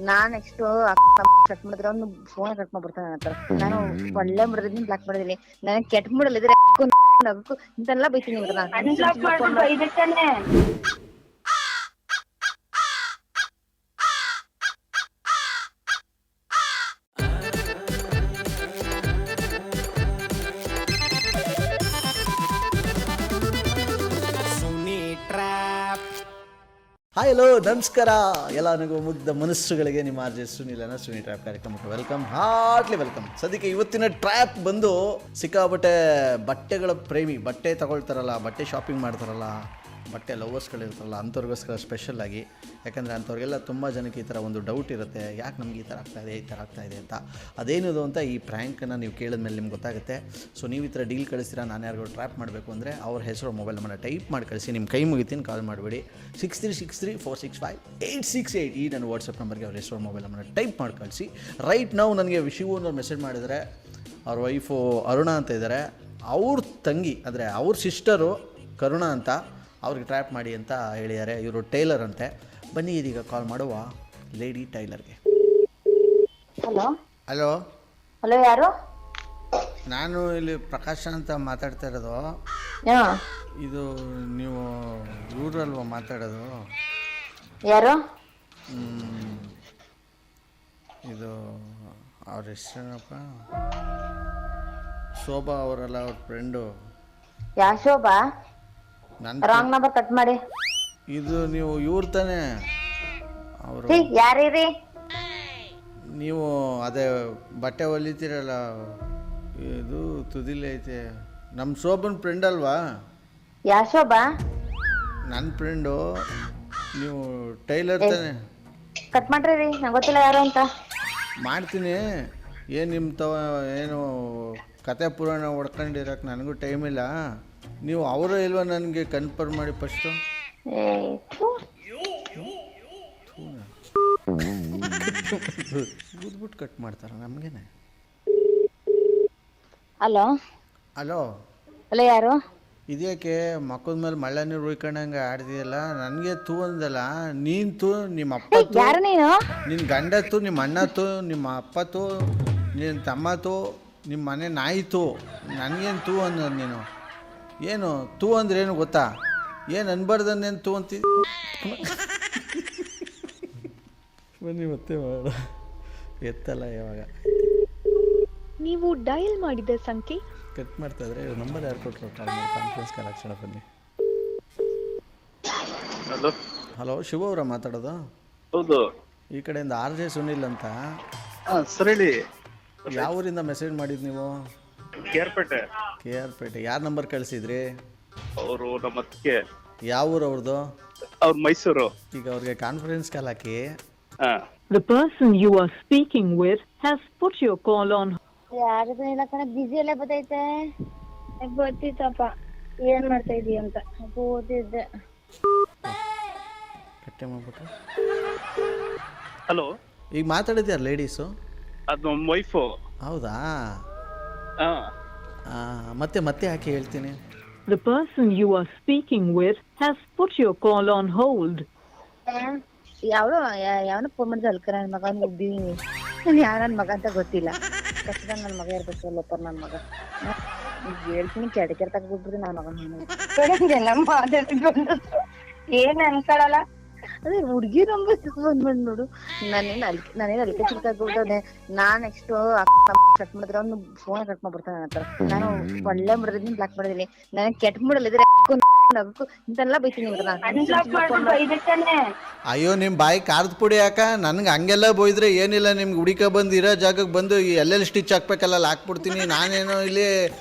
ನಾನ್ next cut ಮಾಡಿದ್ರೆ ಅವ್ನು phone cut ಮಾಡ್ಬಿಡ್ತಾನೆ ನನ್ನ ಹತ್ರ. ನಾನು ಒಳ್ಳೆ ಮಾಡಿದ್ರೆ ಬ್ಲಾಕ್ ಮಾಡಿದೀನಿ. ನನಗೆ ಕೆಟ್ಟ ಮೂಡಲ್ಲ ಇದ್ರೆ ನಗಕ್ಕೂ ಇಂತೆಲ್ಲ ಬೈತೀನಿ ಇವ್ರನ್ನ. ಹಾಯ್ ಹಲೋ ನಮಸ್ಕಾರ ಎಲ್ಲರಿಗೂ ಮುಗ್ಧ ಮನಸ್ಸುಗಳಿಗೆ ನಿಮ್ಮ ಆರ್ಜೆ ಸುನಿಲನ ಸುನಿ ಟ್ರ್ಯಾಪ್ ಕಾರ್ಯಕ್ರಮಕ್ಕೆ ವೆಲ್ಕಮ್, ಹಾರ್ಟ್ಲಿ ವೆಲ್ಕಮ್. ಸದ್ಯಕ್ಕೆ ಇವತ್ತಿನ ಟ್ರ್ಯಾಪ್ ಬಂದು ಸಿಕ್ಕಾಬಟ್ಟೆ ಬಟ್ಟೆಗಳ ಪ್ರೇಮಿ, ಬಟ್ಟೆ ತಗೊಳ್ತಾರಲ್ಲ, ಬಟ್ಟೆ ಶಾಪಿಂಗ್ ಮಾಡ್ತಾರಲ್ಲ, ಬಟ್ಟೆ ಲವರ್ಸ್ಗಳಿರ್ತಾರಲ್ಲ ಅಂಥವ್ರಿಗೋಸ್ಕರ ಸ್ಪೆಷಲ್ಲಾಗಿ. ಯಾಕಂದರೆ ಅಂಥವ್ರಿಗೆಲ್ಲ ತುಂಬ ಜನಕ್ಕೆ ಈ ಥರ ಒಂದು ಡೌಟ್ ಇರುತ್ತೆ, ಯಾಕೆ ನಮಗೆ ಈ ಥರ ಆಗ್ತಾಯಿದೆ ಈ ಥರ ಆಗ್ತಾಯಿದೆ ಅಂತ. ಅದೇನಿದು ಅಂತ ಈ ಪ್ರ್ಯಾಂಕನ್ನು ನೀವು ಕೇಳಿದ್ಮೇಲೆ ನಿಮ್ಗೆ ಗೊತ್ತಾಗುತ್ತೆ. ಸೊ ನೀವು ಈ ಥರ ಡೀಲ್ ಕಳಿಸ್ತೀರಾ, ನಾನು ಯಾರಿಗೂ ಟ್ರ್ಯಾಪ್ ಮಾಡಬೇಕು ಅಂದರೆ ಅವ್ರ ಹೆಸರು ಮೊಬೈಲ್ ನಂಬರ್ನ ಟೈಪ್ ಮಾಡಿ ಕಳಿಸಿ. ನಿಮ್ಮ ಕೈ ಮುಗಿತೀನಿ, ಕಾಲ್ ಮಾಡಿಬಿಡಿ. 63634658 ಈ ನನ್ನ ವಾಟ್ಸಪ್ ನಂಬರ್ಗೆ ಅವ್ರ ಹೆಸರು ಮೊಬೈಲ್ ನಂಬರ್ನ ಟೈಪ್ ಮಾಡಿ ಕಳಿಸಿ. ರೈಟ್ ನಾವು ನನಗೆ ಶಿವು ಅನ್ನೋರು ಮೆಸೇಜ್ ಮಾಡಿದರೆ, ಅವ್ರ ವೈಫು ಅರುಣ ಅಂತ ಇದ್ದಾರೆ, ಅವ್ರ ತಂಗಿ ಅಂದರೆ ಅವ್ರ ಸಿಸ್ಟರು ಕರುಣ ಅಂತ, ಅವ್ರಿಗೆ ಟ್ರ್ಯಾಪ್ ಮಾಡಿ ಅಂತ ಹೇಳಿದ್ದಾರೆ. ಇವರು ಟೈಲರ್ ಅಂತೆ. ಬನ್ನಿ ಇದೀಗ ಕಾಲ್ ಮಾಡುವ ಲೇಡಿ ಟೈಲರ್ಗೆ. ಹಲೋ ಹಲೋ ಹಲೋ, ಯಾರು? ನಾನು ಇಲ್ಲಿ ಪ್ರಕಾಶ ಅಂತ ಮಾತಾಡ್ತಾ ಇರೋದು. ಇದು ನೀವು ಇವ್ರಲ್ವ ಮಾತಾಡೋದು? ಯಾರು? ಇದು ಅವ್ರ ಹೆಸರೇನಪ್ಪ? ಶೋಭಾ ಅವರಲ್ಲ, ಅವ್ರ ಫ್ರೆಂಡು. ಯಾ ಶೋಭಾ? ನನ್ನ ರಾಂಗ್ ನಂಬರ್ ಕಟ್ ಮಾಡಿ. ಇದು ನೀವು ಇವ್ರ ತಾನೇ? ಅವರು ಯಾರೀರಿ ನೀವು? ಅದೇ ಬಟ್ಟೆ ಹೊಲಿತೀರಲ್ಲ, ಇದು ತುದಿಲಿ ಐತೆ. ನಮ್ಮ ಶೋಭನ್ ಫ್ರೆಂಡ್ ಅಲ್ವಾ? ಯಾ ಶೋಭಾ? ನನ್ನ ಫ್ರೆಂಡು. ನೀವು ಟೈಲರ್ ತಾನೆ? ಕಟ್ ಮಾಡ್ರಿ ರೀ, ನಂಗೆ ಗೊತ್ತಿಲ್ಲ ಯಾರು ಅಂತ. ಮಾಡ್ತೀನಿ. ಏನು ನಿಮ್ಮ ಏನು ಕತೆ ಪುರಾಣ ಹೊಡ್ಕೊಂಡಿರಕ್ಕೆ ನನಗೂ ಟೈಮ್ ಇಲ್ಲ. ನೀವು ಅವರು ಇಲ್ವಾ ನನಗೆ ಕನ್ಫರ್ಮ್ ಮಾಡಿ ಫಸ್ಟು. ಊದ್ಬಿಟ್ಟು ಕಟ್ ಮಾಡ್ತಾರ ನಮಗೇನೆ. ಹಲೋ ಹಲೋ ಹಲೋ, ಯಾರು? ಇದ್ಯಾಕೆ ಮಕ್ಕದ ಮೇಲೆ ಮಳೆ ನೀರು ಉಯ್ಕೊಂಡಂಗೆ ಆಡ್ತಿದೆಯಲ್ಲ? ನನಗೆ ತೂ ಅಂದಲ್ಲ. ನೀನು ತೂ, ನಿಮ್ಮ ಅಪ್ಪ ತೂ, ಯಾರು ನೀನು? ನಿನ್ನ ಗಂಡ ತೂ, ನಿಮ್ಮ ಅಣ್ಣ ತೂ, ನಿಮ್ಮ ಅಪ್ಪ ತೂ, ನಿನ್ನ ತಮ್ಮ ತೂ, ನಿಮ್ಮ ಮನೆ ನಾಯಿ ತೂ. ನನಗೇನು ತೂ ಅನ್ನೋದು ನೀನು? ಏನು ತೂ ಅಂದ್ರೆ ಏನು ಗೊತ್ತಾ? ಏನು ಅನ್ಬಾರ್ದನ್ನೇನು ತೂ ಅಂತಿ. ಬನ್ನಿ ಮತ್ತೆ ಮಾಡ ಎತ್ತಲ್ಲ. ಯಾವಾಗ ನೀವು ಡಯಲ್ ಮಾಡಿದ ಸಂಖ್ಯೆ ಕಟ್ ಮಾಡ್ತಾ ಇದ್ರೆ ನಂಬರ್ ಯಾರು ಕೊಟ್ಟರು? Conference connection. ಬನ್ನಿ. ಹಲೋ ಹಲೋ, ಶಿವ ಅವರ ಮಾತಾಡೋದು? ಹೌದು. ಈ ಕಡೆಯಿಂದ ಆರ್ ಜೆ ಸುನಿಲ್ ಅಂತ. ಸರ್ ಹೇಳಿ. ಯಾವ ಊರಿಂದ ಮೆಸೇಜ್ ಮಾಡಿದ್ದು ನೀವು? ಕೇರ್ಪೇಟೆ. KR ಪೇಟೆ. ಯಾರು ನಂಬರ್ ಕಳಿಸಿದ್ರಿ? ಅವರು ನಮ್ಮ ಅತ್ತಿಗೆ. ಯಾವ ಊರು ಅವ್ರದ್ದು? ಅವ್ರು ಮೈಸೂರು. ಈಗ ಅವ್ರಿಗೆ conference call hockey. The person you are speaking with has put your call on. ಯಾರಿಗೂ ಇಲ್ಲ ಕಣ, ಬಿಸಿ ಎಲ್ಲ ಬತ್ತೈತೆ. ಗೊತ್ತಿತ್ತಪ್ಪ ಏನ್ ಮಾಡ್ತಾ ಇದೀಯ ಅಂತ. ಓದಿದ್ದೆ. ಕಟ್ಟೆ ಮಾಡ್ಬಿಟ್ಟು. ಹಲೋ, ಈಗ ಮಾತಾಡಿದ್ಯಾರು ಲೇಡೀಸು? ಅದು ನಮ್ಮ ವೈಫು. ಹೌದಾ? ಮತ್ತೆ ಮತ್ತೆ ಯಾಕೆ ಹೇಳ್ತೀನಿ. The person you are speaking with has put your call on hold. ಯಾವನ ಫೋನ್ ಮಾಡಿದ ಅಲ್ಕ ನನ್ನ ಮಗ ಉಬ್ಬಿದೀನಿ. ನಾನು ಯಾವ ನನ್ನ ಮಗ ಅಂತ ಗೊತ್ತಿಲ್ಲ. ಕಷ್ಟದ ನನ್ನ ಮಗ ಇರ್ಬೇಕು ಅಲ್ಲಪ್ಪ. ನನ್ನ ಮಗ ಹೇಳ್ತೀನಿ, ಕೆಡಕೆರ್ ತಗೊಂಡ್ಬಿಡ್ರಿ ನನ್ನ ಮಗನ. ಏನ್ ಅನ್ಕೊಳಲ್ಲ. ಅದೇ ಹುಡ್ಗಿ ನಂಬರ್ ಬಂದ್ಬಿಡ್ ನೋಡು. ನಾನೇನ್ ಅಲ್ಕೆ ಚಿಲ್ಕಾಗ್ಬಿಟ್ಟೆ. ನಾನ್ ನೆಕ್ಸ್ಟ್ ಕಟ್ ಮಾಡಿದ್ರೆ ಅವ್ನು ಫೋನ್ ಕಟ್ ಮಾಡ್ಬಿಡ್ತಾನೆ ನನ್ನ ಹತ್ರ. ನಾನು ಒಳ್ಳೆ ಮಾಡಿದ್ರೆ ಬ್ಲಾಕ್ ಮಾಡಿದೀನಿ. ನನಗೆ ಕೆಟ್ಟ ಮೂಡಲ್ಲ ಇದ್ರೆ ನಗಕ್ಕೂ ಇಂತೆಲ್ಲ ಬೈತೀನಿ ಇವ್ರನ್ನ. ಅಯ್ಯೋ, ನಿಮ್ಮ ಬಾಯಿ ಖಾರದ ಪುಡಿ ಯಾಕ? ನನ್ಗೆ ಹಂಗೆಲ್ಲ ಬೋಯ್ದ್ರೆ ಏನಿಲ್ಲ. ನಿಮ್ಗೆ ಹುಡುಕ ಬಂದು ಇರೋ ಜಾಗಕ್ಕೆ ಬಂದು ಎಲ್ಲೆಲ್ಲಿ ಸ್ಟಿಚ್ ಹಾಕ್ಬೇಕಲ್ಲ ಹಾಕ್ಬಿಡ್ತೀನಿ. ನಾನೇನೋ ಇಲ್ಲಿ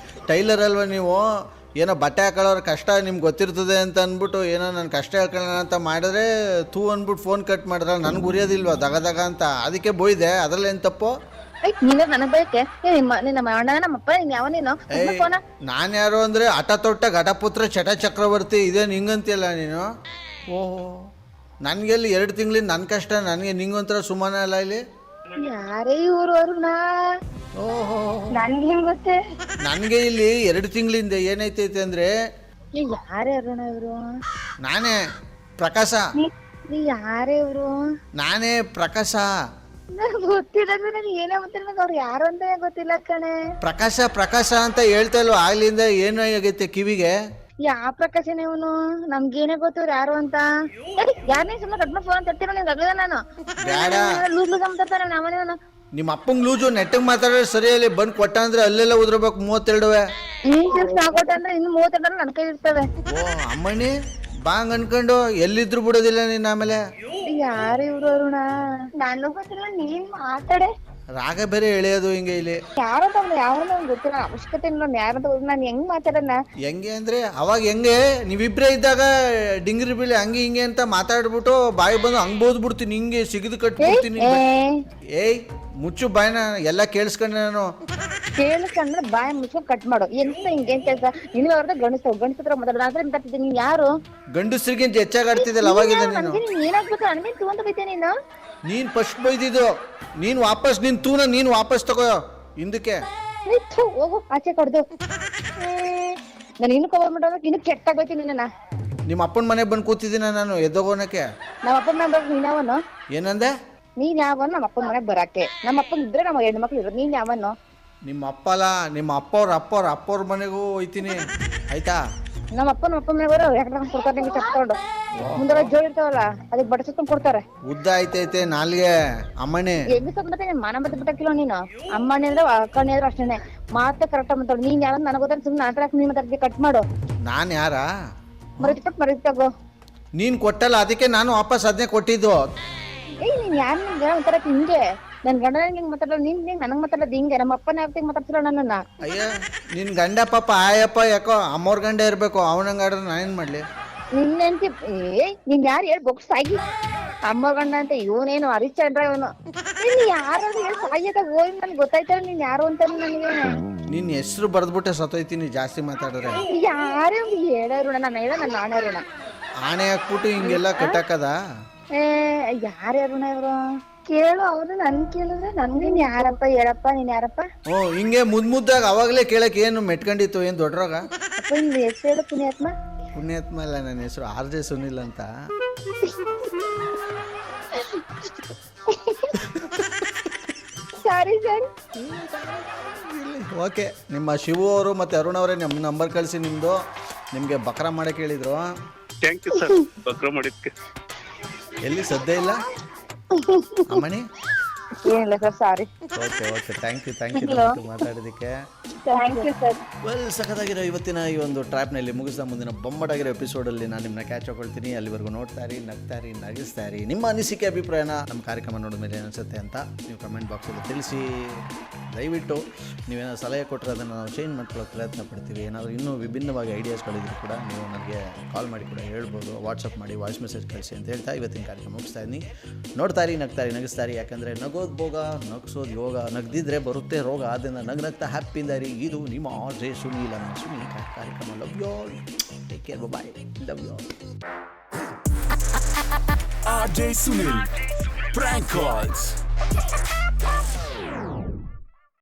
ಟೈಲರ್ ಅಲ್ವ ನೀವು? ಏನೋ ಬಟ್ಟೆ ಹಾಕೊಳ್ಳೋರು ಕಷ್ಟ ನಿಮ್ಗೆ ಗೊತ್ತಿರ್ತದೆ ಅಂತ ಅಂದ್ಬಿಟ್ಟು ಏನೋ ನಾನು ಕಷ್ಟ ಹೇಳ್ಕೊಳ್ಳೋಣ ಅಂತ ಮಾಡಿದ್ರೆ ತೂ ಅಂದ್ಬಿಟ್ಟು ಫೋನ್ ಕಟ್ ಮಾಡಿದ್ರೆ ನನಗೆ ಉರಿಯೋದಿಲ್ವ ದಗ ಅಂತ. ಅದಕ್ಕೆ ಬೋಯ್ದೆ. ಅದರಲ್ಲೇನು ತಪ್ಪು? ನೀನು ನನಗ್ ಬೈಕೆ? ನಿನ್ನ ಅಣ್ಣ ನಮ್ಮಪ್ಪ ಯಾವ ನೀನು? ನಾನು ಯಾರು ಅಂದರೆ ಹಠ ತೊಟ್ಟ ಘಟಪುತ್ರ ಚಟ ಚಕ್ರವರ್ತಿ. ಇದೇನು ಹಿಂಗಂತಿಯಲ್ಲ ನೀನು? ಓಹೋ, ನನಗೆಲ್ಲಿ 2 ತಿಂಗಳಿಂದ ನನ್ನ ಕಷ್ಟ, ನನಗೆ ನಿಂಗೊಂಥರ ಸುಮ್ಮನೆ ಅಲ್ಲ ಇಲ್ಲಿ. ಯಾರೇ ಇವ್ರು? ಅವ್ರನ್ನ ಓಹೋ, ನನ್ಗೆ ಗೊತ್ತೇ. ನನಗೆ ಇಲ್ಲಿ 2 ತಿಂಗಳಿಂದ ಏನೈತೈತೆ ಅಂದರೆ ಯಾರೇ ಅರುಣ ಇವರು? ನಾನೇ ಪ್ರಕಾಶ. ನೀ ಯಾರೇ ಇವ್ರು? ನಾನೇ ಪ್ರಕಾಶ. ನಂಗೆ ಗೊತ್ತಿಲ್ಲ ನನಗೆ ಏನೇ ಗೊತ್ತಿಲ್ಲ, ನಂಗೆ ಅವ್ರು ಯಾರು ಅಂತ ಗೊತ್ತಿಲ್ಲ ಕಣೆ. ಪ್ರಕಾಶ ಅಂತ ಹೇಳ್ತಾ ಇಲ್ವ ಆಗ್ಲಿಂದ? ಏನು ಆಗೈತೆ ಕಿವಿಗೆ? ಯಾವ ಪ್ರಕಾಶನ ಇವನು? ನಮ್ಗೇನೇ ಗೊತ್ತು ಇವ್ರು ಯಾರು ಅಂತ. ಯಾರನೇ ಸುಮ್ಮನೆ ಕಟ್ಮ ಫೋನ್ ತರ್ತೀರ ನಿಂಗೆ ಅಗದ ನಾನು ಬೇಡ. ಲೂಸ್ ಲೂಸ್ ಅಂತಾನೆ ನಮ್ಮನೆ. ನಿಮ್ಮ ಅಪ್ಪಂಗ್ ಲೂಜು ನೆಟ್ಟಗ್ ಮಾತಾಡೋ ಸರಿಯಲ್ಲಿ ಬಂದ್ ಕೊಟ್ಟ ಅಂದ್ರೆ ಅಲ್ಲೆಲ್ಲ ಉದ್ರಬೇಕು 32. ನೀನ್ ಕೆಲ್ಸ ಆಗೋಟ ಅಂದ್ರೆ ಇನ್ನು 32 ನನ್ ಕೈ ಇರ್ತವೆ. ಓ ಅಮ್ಮಣ್ಣಿ ಬಾಂಗ್ ಅನ್ಕೊಂಡು ಎಲ್ಲಿದ್ರು ಬಿಡೋದಿಲ್ಲ ನೀನ್. ಆಮೇಲೆ ಯಾರು ಇವ್ರು ಅರುಣ? ನಾನು ಗೊತ್ತಿಲ್ಲ, ನೀನ್ ಮಾತಾಡೆ. ರಾಗ ಬೇರೆ ಎಳೆಯೋದು ಹಿಂಗೆ ಇಲ್ಲಿ. ಯಾರಂತ ಯಾವಂತ ಗೊತ್ತಿಲ್ಲ, ಅವಶ್ಯಕತೆ ಇಲ್ಲ. ಯಾರಂತ ನಾನು ಹೆಂಗ್ ಮಾತಾಡೋಣ? ಹೆಂಗೆ ಅಂದ್ರೆ ಅವಾಗ ಹೆಂಗೆ ನೀವಿಬ್ರೇ ಇದ್ದಾಗ ಡಿಂಗ್ರಿ ಬಿಳಿ ಹಂಗೆ ಹಿಂಗೆ ಅಂತ ಮಾತಾಡ್ಬಿಟ್ಟು ಬಾಯಿ ಬಂದು ಹಂಗ್ ಬೋದ್ಬಿಡ್ತೀನಿ, ಹಿಂಗೆ ಸಿಗಿದು ಕಟ್ಬಿಡ್ತೀನಿ. ಏಯ್ ಮುಚ್ಚು ಬಾಯ್ನ, ಎಲ್ಲ ಕೇಳಿಸ್ಕೊಂಡೆ ನಾನು. ಕೇಳಿಸ್ಕೊಂಡ್ರೆ ಬಾಯಿ ಮುಚ್ಕೊಂಡು ಕಟ್ ಮಾಡು. ಎಂತ ಹಿಂಗೇನ್ ಕೆಲಸ? ನಿನ್ಗೆ ಅವ್ರದ ಗಂಡಸ್ತ್ರ ಮಾತಾಡ್ತಿದ್ದೀನಿ. ನೀನ್ ಯಾರು? ಗಂಡಸ್ರಿಗಿಂತ ಹೆಚ್ಚಾಗಿ ಆಡ್ತಿದ್ದಲ್ಲ ಅವಾಗಿಂದ ನೀನು. ನೀನ್ ಏನಾಗ್ಬೇಕು? ನನ್ಗೆ ತೂ ಅಂತ ಬೈತೇ ನೀನು. ನೀನ್ ಫಸ್ಟ್ ಬೈದಿದ್ದು, ನೀನ್ ವಾಪಸ್ ನಿನ್ ತೂನ ನೀನ್ ವಾಪಸ್ ತಗೋ ಹಿಂದಕ್ಕೆ. ಹೋಗು ಆಚೆ ಕಡ್ದು. ನಾನು ಇನ್ನು ಕವರ್ ಇನ್ನು ಕೆಟ್ಟಾಗೋಯ್ತೀನಿ ನಿನ್ನ. ನಿಮ್ಮ ಅಪ್ಪನ ಮನೆಗೆ ಬಂದು ಕೂತಿದ್ದೀನ ನಾನು ಎದ್ದೋಗೋನಕ್ಕೆ. ನಮ್ಮ ಅಪ್ಪನ ಮನೆ ನೀನ್ ಯಾವನು? ಏನಂದೆ? ನೀನ್ ಯಾವನು ನಮ್ಮ ಅಪ್ಪನ ಮನೆಗೆ ಬರಾಕೆ? ನಮ್ಮ ಅಪ್ಪನ ಇದ್ರೆ ನಮ್ಮ ಹೆಣ್ಣು ಮಕ್ಳು ಇರೋದು. ನೀನ್ ಯಾವನು? ನಿಮ್ಮ ಅಪ್ಪಲ್ಲ, ನಿಮ್ಮ ಅಪ್ಪವ್ರ ಮನೆಗೂ ಹೋಯ್ತೀನಿ ಆಯ್ತಾ? ನಮ್ಮ ಅಪ್ಪನ ಮನೆಗೆ ಬರೋ ಯಾಕಂದ್ರೆ ಕೊಡ್ತಾರೆ ನಿಂಗೆ ಚಪ್ಕೊಂಡು ಮುಂದೆ ಜೋಳ ಇರ್ತಾವಲ್ಲ ಅದಕ್ಕೆ ಬಟ್ಟೆ ಸುತ್ಕೊಂಡು ಕೊಡ್ತಾರೆ. ಉದ್ದ ಐತೈತೆ ನಾಲ್ಗೆ ಅಮ್ಮಣ್ಣಿ. ಎಲ್ಲಿ ಸಂಬಂಧ ನೀನ್ ಮಾನ ಬದ್ದು ಬಿಟ್ಟಕ್ಕಿಲ್ಲ ನೀನು. ಅಮ್ಮಣ್ಣಿ ಅಂದ್ರೆ ಅಕ್ಕಣ್ಣಿ ಅಂದ್ರೆ ಅಷ್ಟೇನೆ ಮಾತ್ರ ಕರೆಕ್ಟ್ ಮಾತಾಡು. ನೀನ್ ಯಾರು ನನಗೆ ಗೊತ್ತಾಗ ಸುಮ್ಮನೆ ನಾಟಕ ನೀನ್ ಮಾತಾಡ್ತಿ, ಕಟ್ ಮಾಡು. ನಾನ್ ಯಾರ? ಮರದಿ ತಗೋ. ನೀನ್ ಕೊಟ್ಟಲ್ಲ ಅದಕ್ಕೆ ನಾನು ವಾಪಸ್ ಅದನ್ನೇ ಕೊಟ್ಟಿದ್ದು. ಏಯ್ ನೀನ್ ಯಾರು? ನಿಂಗೆ ಒಂಥರ ಹಿಂಗೆ ನನ್ ಗಂಡ ಹಿಂಗ್ ಮಾತಾಡೋದು, ನೀನ್ ನನಗ್ ಮಾತಾಡೋದು ಹಿಂಗೆ. ನಮ್ಮ ಅಪ್ಪನ ಯಾವತ್ತಿಗೆ ಮಾತಾಡ್ತಿಲ್ಲ ನನ್ನನ್ನ. ಅಯ್ಯ ನಿನ್ ಗಂಡ ಪಾಪ ಆಯಪ್ಪ ಯಾಕೋ ಅಮ್ಮವ್ರ ಗಂಡ ಇರ್ಬೇಕು, ಅವನಂಗಾಡ್ರೆ ನಾನೇನ್ ಮಾಡ್ಲಿ? ನಿನ್ನೆಂತಿ ನೀನ್ ಯಾರು ಹೇಳಿ ಬೊಕ್ಸ್ ಆಗಿ ಅಮ್ಮ ಗಂಡ ಅಂತ ಇವನೇನು ಹರಿಶ್ಚಂದ್ರ ಇವನು. ನೀನ್ ಯಾರಾದ್ರೂ ಹೇಳಿ ಸಾಯ್ಯದ ಹೋಗಿ ನನ್ಗೆ ಗೊತ್ತಾಯ್ತಲ್ಲ ನೀನ್ ಯಾರು ಅಂತ. ನನಗೆ ನಿನ್ ಹೆಸರು ಬರ್ದ್ಬಿಟ್ಟೆ ಸತ್ತೋಯ್ತೀನಿ ಜಾಸ್ತಿ ಮಾತಾಡಿದ್ರೆ. ಯಾರೇ ಹೇಳೋರು ನಾನು ಆಣೆ ಆಣೆ ಹಾಕ್ಬಿಟ್ಟು ಹಿಂಗೆಲ್ಲ ಕಟ್ಟಾಕದ? ಯಾರ್ಯಾರುಣ ಇವ್ರು? ಕೇಳು ಅವ್ರು ನನ್ ಕೇಳಿದ್ರೆ ನನ್ಗೆ ಯಾರಪ್ಪ ಹೇಳಪ್ಪ, ನೀನ್ ಯಾರಪ್ಪ? ಓ ಹಿಂಗೆ ಮುದ್ದಾಗ ಅವಾಗ್ಲೇ ಕೇಳಕ್ ಏನು ಮೆಟ್ಕೊಂಡಿತ್ತು? ಏನ್ ದೊಡ್ಡರೋಗ? ಅಪ್ಪ ನಿನ್ ಹೆಸರು ಹೇಳು. ಪುಣ್ಯಾತ್ಮ. ಪುಣ್ಯಾತ್ಮ ಅಲ್ಲ, ನನ್ನ ಹೆಸರು RJ ಸುನಿಲ್ ಅಂತ. Sorry sir. ಓಕೆ, ನಿಮ್ಮ ಶಿವು ಅವರು ಮತ್ತೆ ಅರುಣ್ ಅವರೇ ನಮ್ಮ ನಂಬರ್ ಕಳಿಸಿ ನಿಮ್ದು. ನಿಮ್ಗೆ ಬಕ್ರ ಮಾಡಕ್ಕೆ ಹೇಳಿದ್ರು. ಥ್ಯಾಂಕ್ ಯು ಸರ್ ಬಕ್ರ ಮಾಡಿದ್ಕೆ. ಎಲ್ಲಿ ಸದ್ಯ ಇಲ್ಲ ಅಮ್ಮಣಿ? ಏನಿಲ್ಲ ಸರ್, ಸಾರಿ. ಓಕೆ ಥ್ಯಾಂಕ್ ಯು ಮಾತಾಡೋದಕ್ಕೆ. Thank you sir. ವೆಲ್, ಸಖತ್ತಾಗಿರೋ ಇವತ್ತಿನ ಈ ಒಂದು ಟ್ರ್ಯಾಪ್ನಲ್ಲಿ ಮುಗಿಸ್ತಾ ಮುಂದಿನ ಬೊಂಬಾಟಾಗಿರೋ ಎಪಿಸೋಡಲ್ಲಿ ನಾನು ನಿಮ್ಮನ್ನ ಕ್ಯಾಚ್ ಹಾಕೊಳ್ತೀನಿ. ಅಲ್ಲಿವರೆಗೂ ನೋಡ್ತಾ ಇರಿ, ನಗಿಸ್ತಾ ಇರಿ. ನಿಮ್ಮ ಅನಿಸಿಕೆ ಅಭಿಪ್ರಾಯನ ನಮ್ಮ ಕಾರ್ಯಕ್ರಮ ನೋಡಿದ ಮೇಲೆ ಅನಿಸುತ್ತೆ ಅಂತ ನೀವು ಕಮೆಂಟ್ ಬಾಕ್ಸಲ್ಲಿ ತಿಳಿಸಿ. ದಯವಿಟ್ಟು ನೀವೇನಾದ್ರು ಸಲಹೆ ಕೊಟ್ಟರೆ ಅದನ್ನು ನಾವು ಚೇಂಜ್ ಮಾಡ್ಕೊಳ್ಳೋಕೆ ಪ್ರಯತ್ನ ಪಡ್ತೀವಿ. ಏನಾದರೂ ಇನ್ನೂ ವಿಭಿನ್ನವಾಗಿ ಐಡಿಯಾಸ್ಗಳಿದ್ರು ಕೂಡ ನೀವು ನನಗೆ ಕಾಲ್ ಮಾಡಿ ಕೂಡ ಹೇಳ್ಬೋದು, ವಾಟ್ಸಪ್ ಮಾಡಿ ವಾಯ್ಸ್ ಮೆಸೇಜ್ ಕಳಿಸಿ ಅಂತ ಹೇಳ್ತಾ ಇವತ್ತಿನ ಕಾರ್ಯಕ್ರಮ ಮುಗಿಸ್ತಾ ಇದ್ದೀನಿ. ನೋಡ್ತಾ ಇರಿ, ನಗಿಸ್ತಾ ಇರಿ. ಯಾಕಂದರೆ ನಗೋದು ಭೋಗ, ನಗಿಸೋದು ಯೋಗ. ನಗ್ದಿದ್ರೆ ಬರುತ್ತೆ ರೋಗ. ಆದ್ದರಿಂದ ನಗ್ನಗ್ತಾ ಹ್ಯಾಪಿಯಿಂದ ಇರಿ. ಇದು ನಿಮ್ಮ RJ ಸುನೀಲ್ ಅನ್ನೋ ಸುನೀಲ್ ಕಾರ್ಯಕ್ರಮ. Love you all, take care, bye, love you all. RJ Sunil, prank calls.